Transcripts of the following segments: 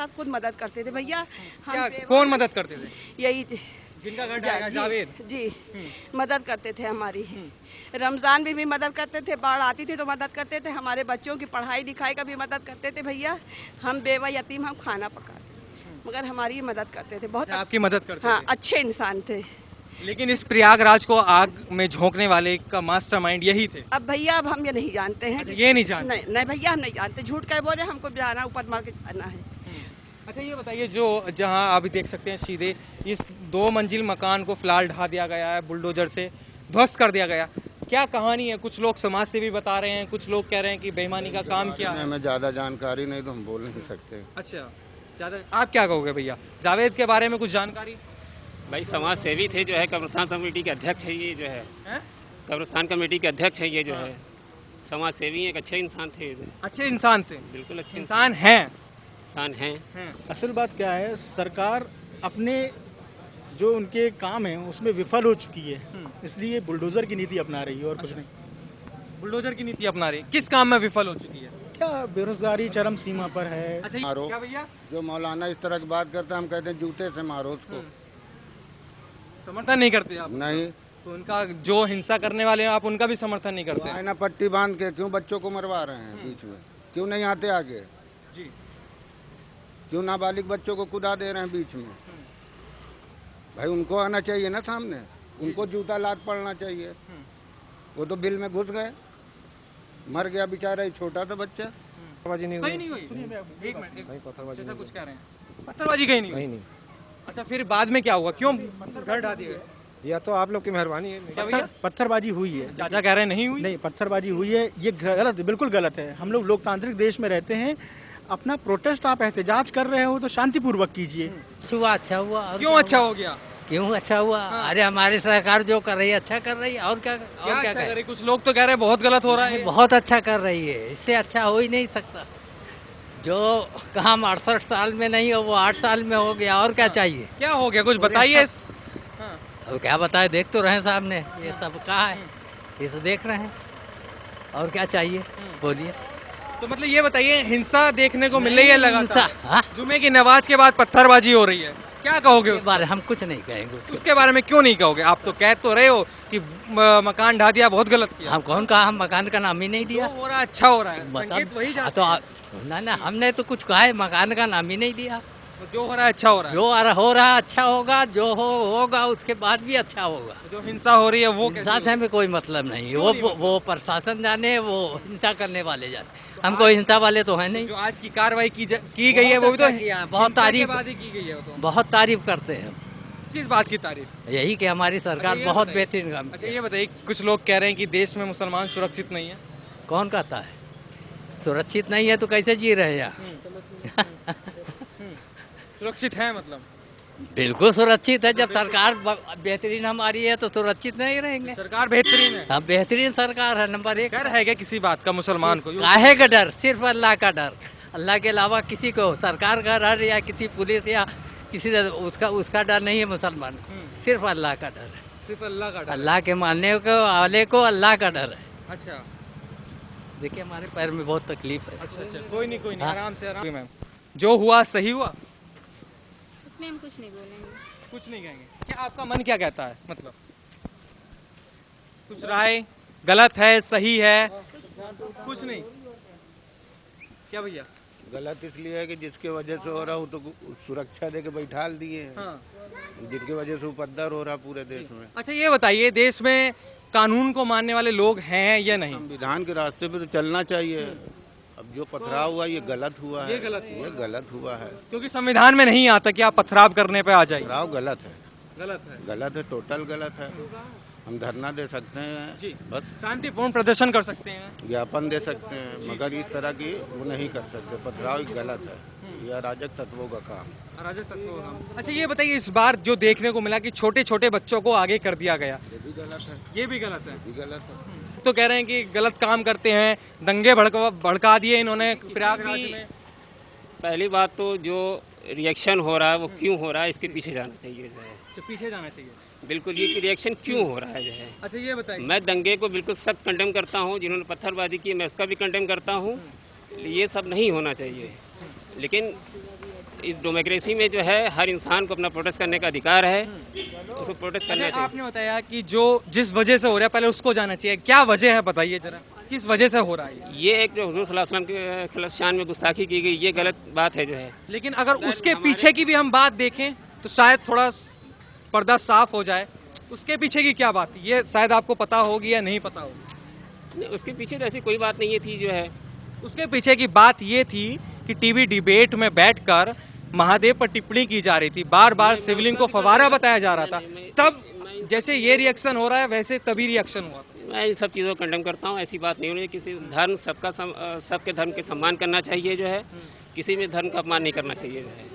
साथ खुद मदद करते थे भैया। क्या कौन मदद करते थे? यही जिनका घर ढह गया, जावेद जी मदद करते थे हमारी। रमज़ान में भी मदद करते थे, बाढ़ आती थी तो मदद करते थे, हमारे बच्चों की पढ़ाई लिखाई का भी मदद करते थे भैया। हम बेवा यतीम, हम खाना पकाते मगर हमारी मदद करते थे बहुत। आपकी मदद करते हाँ, थे। अच्छे इंसान थे। लेकिन इस प्रयागराज को आग में झोंकने वाले का मास्टरमाइंड यही थे। अब भैया अब हम ये नहीं जानते हैं। अच्छा, ये नहीं जानते? नहीं नहीं भैया, हम नहीं जानते, झूठ कह बोले, हमको जाना ऊपर मार के जाना है। अच्छा ये बताइए, जो जहां आप देख सकते हैं सीधे इस 2 मंजिल मकान को फिलहाल ढा दिया गया है, बुलडोजर से ध्वस्त कर दिया गया। क्या कहानी है? कुछ लोग समाज से भी बता रहे हैं, कुछ लोग कह रहे हैं कि बेईमानी का काम किया है। हमें ज़्यादा जानकारी नहीं तो हम बोल नहीं सकते। अच्छा, ज़्यादा आप क्या कहोगे भैया जावेद के बारे में? कुछ जानकारी? भाई समाज सेवी थे, जो है कब्रिस्तान कमेटी के अध्यक्ष है ये, जो है हैं? कब्रिस्तान कमेटी के अध्यक्ष है ये, जो है समाज सेवी एक अच्छे इंसान थे, अच्छे इंसान थे, बिल्कुल अच्छे इंसान हैं। इंसान हैं। असल बात क्या है, सरकार अपने जो उनके काम है उसमें विफल हो चुकी है, इसलिए बुलडोजर की नीति अपना रही है और कुछ नहीं। बुलडोजर की नीति अपना रही, किस काम में विफल हो चुकी है? क्या बेरोजगारी चरम सीमा पर है। अच्छा मारो। क्या भैया? जो मौलाना इस तरह की बात करता है हम कहते हैं जूते से मारो उसको। समर्थन नहीं करते आप? नहीं तो उनका जो हिंसा करने वाले हैं आप उनका भी समर्थन नहीं करते? आईना पट्टी बांध के क्यों बच्चों को मरवा रहे हैं बीच में? क्यों नहीं आते आगे? जी। क्यों नाबालिग बच्चों को कुदा दे रहे हैं बीच में? भाई उनको आना चाहिए ना सामने, उनको जूता लात पड़ना चाहिए। वो तो बिल में घुस गए, मर गया बेचारा, ही छोटा था बच्चा। कहीं नहीं हुई? एक मिनट, चाचा कुछ कह रहे हैं, पत्थरबाजी कहीं नहीं हुई? अच्छा, फिर बाद में क्या हुआ? क्यों घर ढा दिए गए? या तो आप लोग की मेहरबानी है। क्या भैया? पत्थरबाजी हुई है। चाचा कह रहे हैं नहीं हुई? नहीं, पत्थरबाजी हुई है, ये गलत, बिल्कुल गलत है। हम लोग लोकतांत्रिक देश में रहते हैं, अपना प्रोटेस्ट आप एहतजाज कर रहे हो तो शांतिपूर्वक कीजिए। हुआ अच्छा हुआ। और क्यों अच्छा हो गया? क्यों अच्छा हुआ? अरे हमारी सरकार जो कर रही है अच्छा कर रही है, और क्या अच्छा करें? कर रही? कुछ लोग तो कह रहे हैं बहुत गलत हो रहा है। बहुत अच्छा कर रही है, इससे अच्छा हो ही नहीं सकता। जो काम 68 साल में नहीं हो वो 8 साल में हो गया, और क्या चाहिए? क्या हो गया? कुछ बताइए। अब क्या बताए, देख तो रहे हैं सामने, ये सब कहाँ है, ये सब देख रहे हैं, और क्या चाहिए बोलिए। तो मतलब ये बताइए, हिंसा देखने को मिल रही है लगातार। हाँ? जुमे की नमाज के बाद पत्थरबाजी हो रही है, क्या कहोगे इस बारे हम कुछ नहीं कहेंगे उसके बारे में? क्यों नहीं कहोगे? आप तो कह तो रहे हो कि मकान ढा दिया, बहुत गलत किया। हम कौन कहा, हम मकान का नाम ही नहीं दिया। जो हो रहा है अच्छा हो रहा है, संकेत वही हाँ, जाता है। ना हमने तो कुछ कहा है, मकान का नाम ही नहीं दिया। जो हो रहा है अच्छा हो रहा है। जो हो रहा अच्छा होगा, जो होगा उसके बाद भी अच्छा होगा। जो हिंसा हो रही है वो कैसी? हिंसा से हमें कोई मतलब नहीं, क्यों नहीं वो प्रशासन जाने, वो हिंसा करने वाले जाने, हम कोई हिंसा वाले तो है नहीं। जो आज की कार्रवाई की गई है वो भी तो अच्छा किया, बहुत हिंसा के तारीफ, बाद ही की गई है। वो तो बहुत तारीफ करते हैं। किस बात की तारीफ? यही कि हमारी सरकार अच्छा, ये बहुत बताइए। बेहतरीन काम अच्छा ये बताइए, कुछ लोग कह रहे हैं कि देश में मुसलमान सुरक्षित नहीं है। कौन कहता है सुरक्षित नहीं है? तो कैसे जी रहे हैं यहाँ? सुरक्षित है मतलब? बिल्कुल सुरक्षित है, जब सरकार बेहतरीन हमारी है तो सुरक्षित नहीं रहेंगे। सरकार बेहतरीन है? हाँ, बेहतरीन सरकार है, नंबर 1। डर है क्या किसी बात का मुसलमान को? काहे का डर? सिर्फ अल्लाह का डर, अल्लाह के अलावा किसी को सरकार का डर या किसी पुलिस या किसी उसका डर नहीं है मुसलमान को, सिर्फ अल्लाह का डर है। सिर्फ अल्लाह का डर? अल्लाह के मानने को वाले को अल्लाह का डर है। अच्छा देखिए हमारे पैर में बहुत तकलीफ है। अच्छा, कोई नहीं हाँ। आराम से आराम। मैम, जो हुआ सही हुआ? इसमें हम कुछ नहीं बोलेंगे। कुछ नहीं कहेंगे? क्या आपका मन क्या कहता है? मतलब कुछ राय? गलत है, सही है? कुछ नहीं? क्या भैया? गलत इसलिए है कि जिसके वजह से हो रहा हो तो सुरक्षा दे के बैठाल दिए हैं। हाँ। जिनकी वजह से उपद्रव हो रहा पूरे देश में। अच्छा ये बताइए, देश में कानून को मानने वाले लोग हैं या नहीं? संविधान के रास्ते पे तो चलना चाहिए। अब जो पथराव हुआ ये गलत हुआ है। ये गलत हुआ। ये गलत हुआ है। क्योंकि संविधान में नहीं आता कि आप पथराव करने पे आ जाइए। पथराव गलत है, गलत है। गलत है, टोटल गलत है। हम धरना दे सकते हैं जी। बस, शांतिपूर्ण प्रदर्शन कर सकते हैं। ज्ञापन दे सकते हैं, मगर इस तरह की वो नहीं कर सकते। पथराव गलत है, यह अराजक तत्वों का काम। अराजक तत्वों का। अच्छा ये बताइए, इस बार जो देखने को मिला कि छोटे छोटे बच्चों को आगे कर दिया गया, ये भी गलत है। ये भी गलत है। ये भी गलत है। तो कह रहे हैं कि गलत काम करते हैं, दंगे भड़का दिए इन्होंने प्रयागराज में। पहली बात तो जो रिएक्शन हो रहा है वो क्यों हो रहा है, इसके पीछे जाना चाहिए, जो है तो पीछे जाना चाहिए। बिल्कुल, ये रिएक्शन क्यों हो रहा है, जो है। अच्छा ये बताइए। मैं दंगे को बिल्कुल सख्त कंडेम करता हूँ, जिन्होंने पत्थरबाजी की मैं उसका भी कंडेम करता हूँ। ये सब नहीं होना चाहिए, लेकिन इस डेमोक्रेसी में जो है हर इंसान को अपना प्रोटेस्ट करने का अधिकार है, उसको प्रोटेस्ट करना अच्छा, चाहिए। आपने बताया कि जो जिस वजह से हो रहा है पहले उसको जाना चाहिए, क्या वजह है बताइए जरा, किस वजह से हो रहा है ये एक जो हुजूर सल्लल्लाहु अलैहि वसल्लम के खिलाफ शान में गुस्ताखी की गई, ये गलत बात है जो है। लेकिन अगर उसके पीछे की भी हम बात देखें तो शायद थोड़ा पर्दा साफ हो जाए। उसके पीछे की क्या बात थी ये शायद आपको पता होगी या नहीं पता होगी। नहीं, उसके पीछे तो ऐसी कोई बात नहीं थी जो है। उसके पीछे की बात ये थी कि टीवी डिबेट में बैठकर महादेव पर टिप्पणी की जा रही थी, बार बार शिवलिंग को फवारा बताया जा रहा था, तब जैसे ये रिएक्शन हो रहा है वैसे तभी रिएक्शन हुआ। मैं इन सब चीज़ों को कंडेम करता हूँ, ऐसी बात नहीं होनी। किसी धर्म सबके धर्म के सम्मान करना चाहिए जो है, किसी भी धर्म का अपमान नहीं करना चाहिए जो है।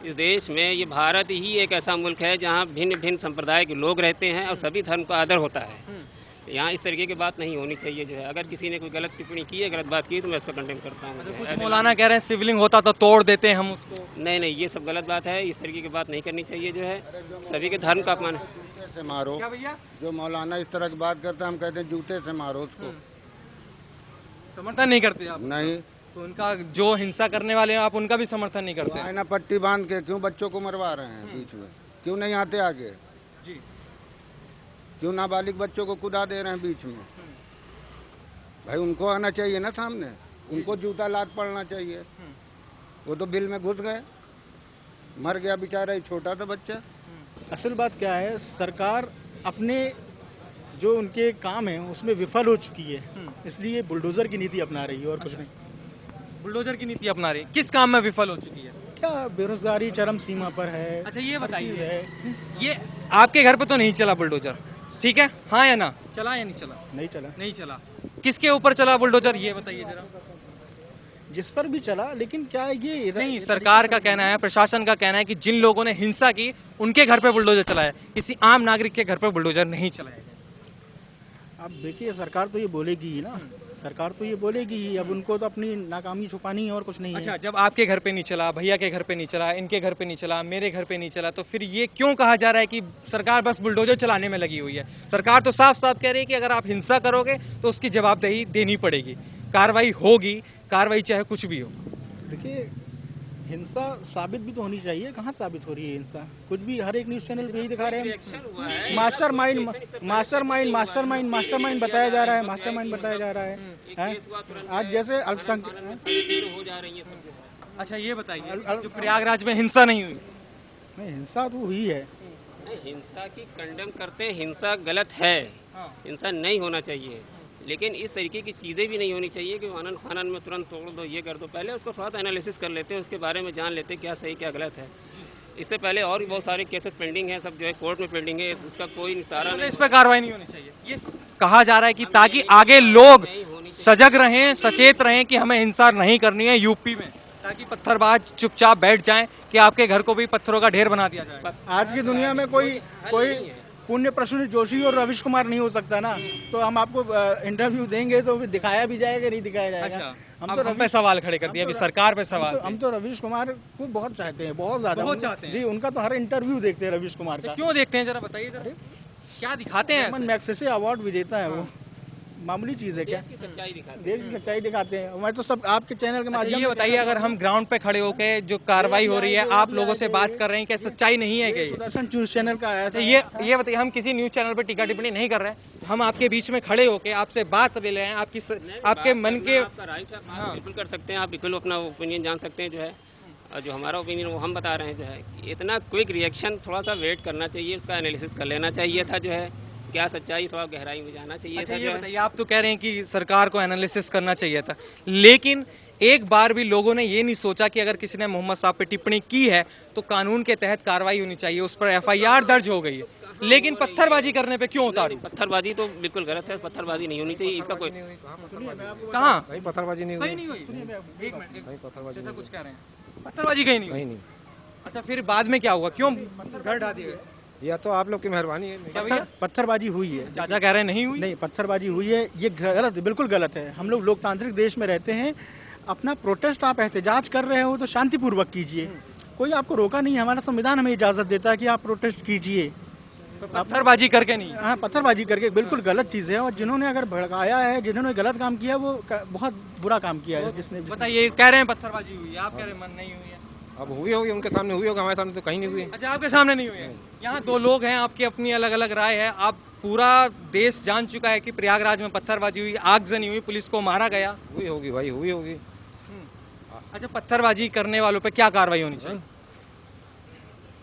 इस देश में ये भारत ही एक ऐसा मुल्क है जहाँ भिन्न भिन्न संप्रदाय के लोग रहते हैं और सभी धर्म का आदर होता है। यहाँ इस तरीके की बात नहीं होनी चाहिए जो है। अगर किसी ने कोई गलत टिप्पणी की है, गलत बात की, तो मैं उसको कंडेम करता हूँ। कुछ मौलाना कह रहे हैं शिवलिंग होता तो तोड़ देते हैं हम उसको। नहीं, ये सब गलत बात है, इस तरीके की बात नहीं करनी चाहिए जो है। सभी के धर्म का अपमान है। जूते से मारो। क्या भैया, जो मौलाना इस तरह की बात करता है हम कहते हैं जूते से मारो उसको। समर्थन नहीं करते आप? नहीं, तो उनका जो हिंसा करने वाले हैं आप उनका भी समर्थन नहीं करते? आईना पट्टी बांध के क्यों बच्चों को मरवा रहे हैं बीच में? क्यों नहीं आते आगे? जी, क्यों नाबालिग बच्चों को कुदा दे रहे हैं बीच में? भाई उनको आना चाहिए ना सामने, उनको जूता लात पड़ना चाहिए। वो तो बिल में घुस गए, मर गया बेचारा, ही छोटा था बच्चा। असल बात क्या है, सरकार अपने जो उनके काम है उसमें विफल हो चुकी है, इसलिए बुलडोजर की नीति अपना रही है और कुछ नहीं। बुलडोजर की नीति अपना रही, किस काम में विफल हो चुकी है? क्या बेरोजगारी चरम सीमा पर है। अच्छा ये हर चीज़ बताइए, है। ये आपके घर पे तो नहीं चला बुलडोजर, ठीक है, हाँ या ना? चला या नहीं चला? नहीं चला। नहीं चला। किसके ऊपर चला बुलडोजर ये बताइए जरा। जिस पर भी चला, लेकिन क्या है ये नहीं, सरकार का कहना है, प्रशासन का कहना है कि जिन लोगों ने हिंसा की उनके घर पे बुलडोजर चलाया, किसी आम नागरिक के घर पे बुलडोजर नहीं चलाया गया। अब देखिए, सरकार तो ये बोलेगी ही ना, सरकार तो ये बोलेगी ही। अब उनको तो अपनी नाकामी छुपानी है और कुछ नहीं है। अच्छा, जब आपके घर पे नहीं चला, भैया के घर पे नहीं चला, इनके घर पे नहीं चला, मेरे घर पे नहीं चला, तो फिर ये क्यों कहा जा रहा है कि सरकार बस बुलडोजर चलाने में लगी हुई है? सरकार तो साफ साफ कह रही है कि अगर आप हिंसा करोगे तो उसकी जवाबदेही देनी पड़ेगी, कार्रवाई होगी, कार्रवाई चाहे कुछ भी हो। देखिए, हिंसा साबित भी तो होनी चाहिए। कहाँ साबित हो रही है हिंसा? कुछ भी हर एक न्यूज़ चैनल पे यही दिखा रहे हैं। मास्टरमाइंड बताया जा रहा है, मास्टरमाइंड बताया जा रहा है। आज जैसे अल्पसंख्यक हो जा रही है सब। अच्छा ये बताइए, जो प्रयागराज में हिंसा नहीं हुई, हिंसा तो हुई है। हिंसा की कंडेम करते हैं, हिंसा गलत है, हिंसा नहीं होना चाहिए, लेकिन इस तरीके की चीज़ें भी नहीं होनी चाहिए कि आनन फानन में तुरंत तोड़ दो, ये कर दो। पहले उसको थोड़ा सा एनालिसिस कर लेते हैं, उसके बारे में जान लेते हैं क्या सही क्या गलत है। इससे पहले और भी बहुत सारे केसेस पेंडिंग हैं, सब जो है कोर्ट में पेंडिंग है, उसका कोई निपटारा नहीं। इस पर कार्रवाई नहीं होनी चाहिए, ये कहा जा रहा है कि ताकि आगे लोग सजग रहें, सचेत रहें कि हमें हिंसा नहीं करनी है यूपी में, ताकि पत्थरबाज चुपचाप बैठ जाएं कि आपके घर को भी पत्थरों का ढेर बना दिया जाए। आज की दुनिया में कोई पुण्य प्रसून जोशी और रविश कुमार नहीं हो सकता ना। तो हम आपको इंटरव्यू देंगे तो दिखाया भी जाएगा, नहीं दिखाया जाएगा। अच्छा, हम तो हम पे सवाल खड़े कर दिए, अभी सरकार पे सवाल। हम तो रविश कुमार को बहुत चाहते हैं, बहुत ज्यादा बहुत चाहते हैं। जी। उनका तो हर इंटरव्यू देखते हैं रविश कुमार का। क्यों देखते हैं जरा बताइए जरा, क्या दिखाते हैं? मैग्सेसे अवार्ड विजेता है वो, मामूली चीज है क्या? देश की सच्चाई दिखाते देश की सच्चाई दिखाते हैं। मैं तो सब आपके चैनल के माध्यम ये बताइए, अगर हम ग्राउंड पे खड़े होके जो कार्रवाई हो रही है, आप लोगों से बात कर रहे हैं, क्या सच्चाई नहीं है क्या ये? सुदर्शन न्यूज चैनल का आया था। अच्छा ये बताइए, हम किसी न्यूज़ चैनल पे टीका टिप्पणी नहीं कर रहे हैं, हम आपके बीच में खड़े होके आपसे बात ले रहे हैं, आपके मन के। आपका राइट है, आप बिल्कुल कर सकते हैं, आप बिल्कुल अपना ओपिनियन जान सकते हैं जो है। और जो हमारा ओपिनियन वो हम बता रहे हैं जो है। इतना क्विक रिएक्शन, थोड़ा सा वेट करना चाहिए, उसका एनालिसिस कर लेना चाहिए था जो है, क्या सच्चाई, थोड़ा गहराई में जाना चाहिए अच्छा था ये जो है। बताइए, आप तो कह रहे हैं कि सरकार को एनालिसिस करना चाहिए था, लेकिन एक बार भी लोगों ने ये नहीं सोचा कि अगर किसी ने मोहम्मद साहब पे टिप्पणी की है तो कानून के तहत कार्रवाई होनी चाहिए, उस पर FIR दर्ज हो गई है, लेकिन पत्थरबाजी करने पे क्यों उतारू? पत्थरबाजी तो बिल्कुल गलत है, पत्थरबाजी नहीं होनी चाहिए। इसका कोई कहाँ भाई पत्थरबाजी नहीं कहीं हुई। नहीं हुई? एक मिनट, पत्थरबाजी चाचा कुछ कह रहे हैं, पत्थरबाजी कहीं नहीं हुई? नहीं नहीं, अच्छा, फिर बाद में क्या हुआ, क्यों घर ढा दिए गए? या तो आप लोग की मेहरबानी है। क्या भैया, पत्थरबाजी हुई है। चाचा कह रहे हैं नहीं हुई? नहीं, पत्थरबाजी हुई है, ये गलत, बिल्कुल गलत है। हम लोग लोकतांत्रिक देश में रहते हैं। अपना प्रोटेस्ट आप एहतजाज कर रहे हो तो शांतिपूर्वक कीजिए, कोई आपको रोका नहीं है। हमारा संविधान हमें इजाज़त देता है कि आप प्रोटेस्ट कीजिए, पत्थरबाजी करके नहीं। हाँ, पत्थरबाजी करके बिल्कुल गलत चीज़ है। और जिन्होंने अगर भड़काया है, जिन्होंने गलत काम किया, वो बहुत बुरा काम किया है जिसने। बताइए, कह रहे हैं पत्थरबाजी हुई है, आप कह रहे हैं मन नहीं हुई है, अब हुई होगी उनके सामने हुई होगी, हमारे सामने तो कहीं नहीं हुई। अच्छा, आपके सामने नहीं हुई है। यहाँ दो लोग हैं, आपकी अपनी अलग अलग राय है। आप पूरा देश जान चुका है कि प्रयागराज में पत्थरबाजी हुई, आगजनी हुई, पुलिस को मारा गया। हुई होगी भाई, हुई होगी। अच्छा, पत्थरबाजी करने वालों पे क्या कार्रवाई होनी चाहिए?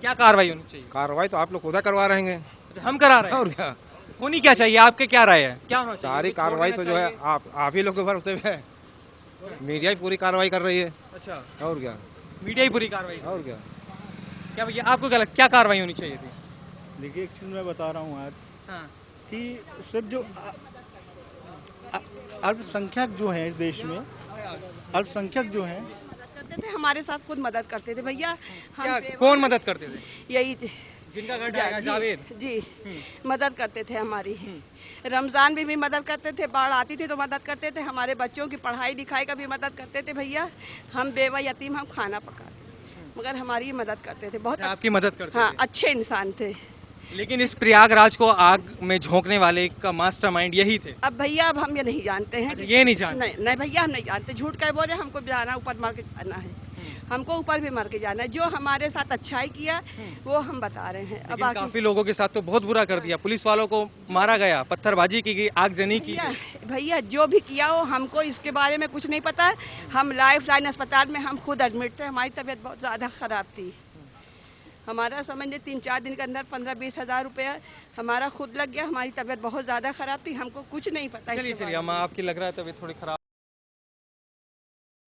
क्या कार्रवाई होनी चाहिए? कार्रवाई तो आप लोग खुदा करवा रहे हैं। अच्छा, हम करा रहे हैं। और क्या, होनी क्या चाहिए? आपके क्या राय है? क्या होना चाहिए? सारी उनको छोड़ कार्रवाई देना तो जो है चाहिए? आप ही लोग के भरोसे पे है। मीडिया ही पूरी कार्रवाई कर रही है। अच्छा, और क्या, मीडिया ही पूरी कार्रवाई। और क्या। क्या भैया, आपको क्या कार्रवाई होनी चाहिए थी? देखिए एक चीज़ मैं बता रहा हूँ आज हाँ, कि सिर्फ जो अल्पसंख्यक जो हैं इस देश में, अल्पसंख्यक जो हैं करते थे हमारे साथ, खुद मदद करते थे भैया। हम क्या बेवा- कौन मदद करते थे? यही जिनका घर ढाया, जावेद। जी मदद करते थे हमारी। रमज़ान में भी मदद करते थे, बाढ़ आती थी तो मदद करते थे, हमारे बच्चों की पढ़ाई लिखाई का भी मदद करते थे भैया। हम बेवा यतीम, हम खाना पकाते मगर हमारी मदद करते थे बहुत। अच्छा, आपकी मदद करते हाँ, थे। अच्छे इंसान थे। लेकिन इस प्रयागराज को आग में झोंकने वाले का मास्टरमाइंड यही थे। अब भैया अब हम ये नहीं जानते हैं। अच्छा, ये नहीं जानते? नहीं नहीं भैया, हम नहीं जानते। झूठ कह बोले, हमको जाना ऊपर मार के जाना है, हमको ऊपर भी मार के जाना है। जो हमारे साथ अच्छाई किया वो हम बता रहे हैं। अब लेकिन बाकी काफी लोगों के साथ तो बहुत बुरा कर दिया। पुलिस वालों को मारा गया, पत्थरबाजी की गई, आगजनी की भैया, गई। भैया जो भी किया हो, हमको इसके बारे में कुछ नहीं पता। हम लाइफ लाइन अस्पताल में हम खुद एडमिट थे, हमारी तबीयत बहुत ज़्यादा ख़राब थी। हमारा समझिए 3-4 दिन के अंदर 15-20 हज़ार रुपया हमारा खुद लग गया। हमारी तबीयत बहुत ज़्यादा ख़राब थी, हमको कुछ नहीं पता। चलिए इसके चलिए, हम आपकी लग रहा है तबीयत थोड़ी खराब